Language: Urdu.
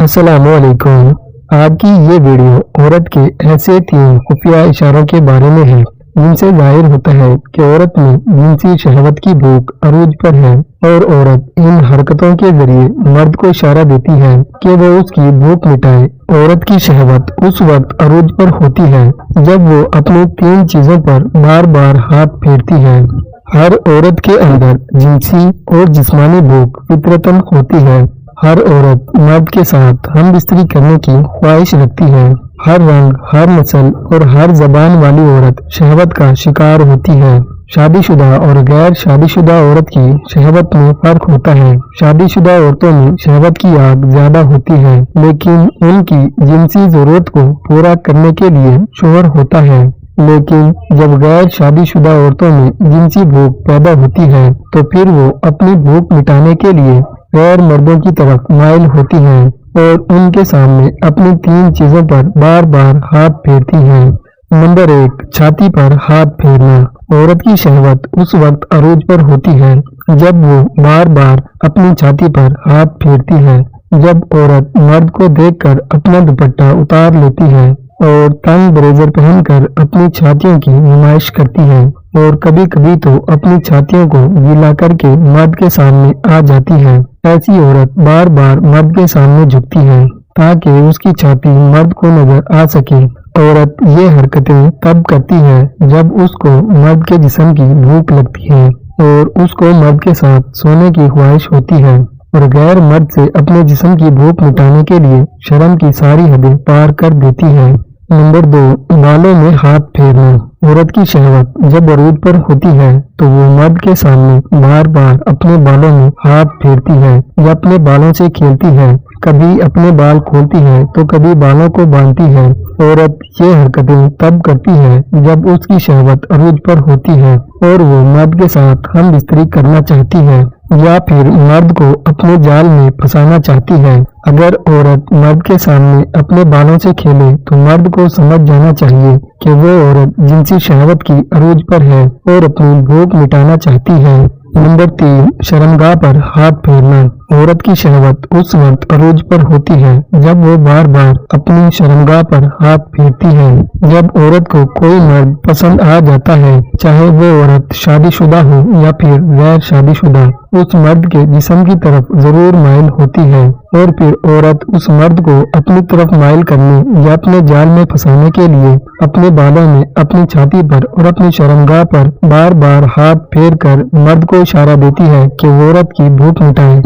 السلام علیکم۔ آج کی یہ ویڈیو عورت کے ایسے 3 خفیہ اشاروں کے بارے میں ہے جن سے ظاہر ہوتا ہے کہ عورت میں جنسی شہوت کی بھوک عروج پر ہے، اور عورت ان حرکتوں کے ذریعے مرد کو اشارہ دیتی ہے کہ وہ اس کی بھوک مٹائے۔ عورت کی شہوت اس وقت عروج پر ہوتی ہے جب وہ اپنی 3 چیزوں پر بار بار ہاتھ پھیرتی ہے۔ ہر عورت کے اندر جنسی اور جسمانی بھوک فطرتاً ہوتی ہے۔ ہر عورت مرد کے ساتھ ہم بستری کرنے کی خواہش رکھتی ہے۔ ہر رنگ، ہر نسل اور ہر زبان والی عورت شہوت کا شکار ہوتی ہے۔ شادی شدہ اور غیر شادی شدہ عورت کی شہوت میں فرق ہوتا ہے۔ شادی شدہ عورتوں میں شہوت کی آگ زیادہ ہوتی ہے، لیکن ان کی جنسی ضرورت کو پورا کرنے کے لیے شوہر ہوتا ہے۔ لیکن جب غیر شادی شدہ عورتوں میں جنسی بھوک پیدا ہوتی ہے تو پھر وہ اپنی بھوک مٹانے کے لیے غیر مردوں کی طرف مائل ہوتی ہیں اور ان کے سامنے اپنی 3 چیزوں پر بار بار ہاتھ پھیرتی ہیں۔ نمبر 1، چھاتی پر ہاتھ پھیرنا۔ عورت کی شہوت اس وقت عروج پر ہوتی ہے جب وہ بار بار اپنی چھاتی پر ہاتھ پھیرتی ہے۔ جب عورت مرد کو دیکھ کر اپنا دوپٹہ اتار لیتی ہے اور تنگ بلیزر پہن کر اپنی چھاتیوں کی نمائش کرتی ہے، اور کبھی کبھی تو اپنی چھاتیوں کو گیلا کر کے مرد کے سامنے آ جاتی ہے، ایسی عورت بار بار مرد کے سامنے جھکتی ہے تاکہ اس کی چھاتی مرد کو نظر آ سکے۔ عورت یہ حرکتیں تب کرتی ہے جب اس کو مرد کے جسم کی بھوک لگتی ہے اور اس کو مرد کے ساتھ سونے کی خواہش ہوتی ہے، اور غیر مرد سے اپنے جسم کی بھوک مٹانے کے لیے شرم کی ساری حدیں پار کر دیتی ہے۔ نمبر 2، بالوں میں ہاتھ پھیرنا۔ عورت کی شہوت جب عروج پر ہوتی ہے تو وہ مرد کے سامنے بار بار اپنے بالوں میں ہاتھ پھیرتی ہے یا اپنے بالوں سے کھیلتی ہے، کبھی اپنے بال کھولتی ہے تو کبھی بالوں کو باندھتی ہے۔ عورت یہ حرکتیں تب کرتی ہے جب اس کی شہوت عروج پر ہوتی ہے اور وہ مرد کے ساتھ ہم بستری کرنا چاہتی ہے یا پھر مرد کو اپنے جال میں پھنسانا چاہتی ہے۔ اگر عورت مرد کے سامنے اپنے بالوں سے کھیلے تو مرد کو سمجھ جانا چاہیے کہ وہ عورت جنسی شہوت کی عروج پر ہے اور اپنی بھوک مٹانا چاہتی ہے۔ نمبر 3، شرمگاہ پر ہاتھ پھیرنا۔ عورت کی شہوت اس وقت عروج پر ہوتی ہے جب وہ بار بار اپنی شرمگاہ پر ہاتھ پھیرتی ہے۔ جب عورت کو کوئی مرد پسند آ جاتا ہے، چاہے وہ عورت شادی شدہ ہو یا پھر غیر شادی شدہ، اس مرد کے جسم کی طرف ضرور مائل ہوتی ہے، اور پھر عورت اس مرد کو اپنی طرف مائل کرنے یا اپنے جال میں پھنسانے کے لیے اپنے بالوں میں اپنی چھاتی پر اور اپنی شرمگاہ پر بار بار ہاتھ پھیر کر مرد کو اشارہ دیتی ہے کہ وہ عورت کی بھوک مٹائے۔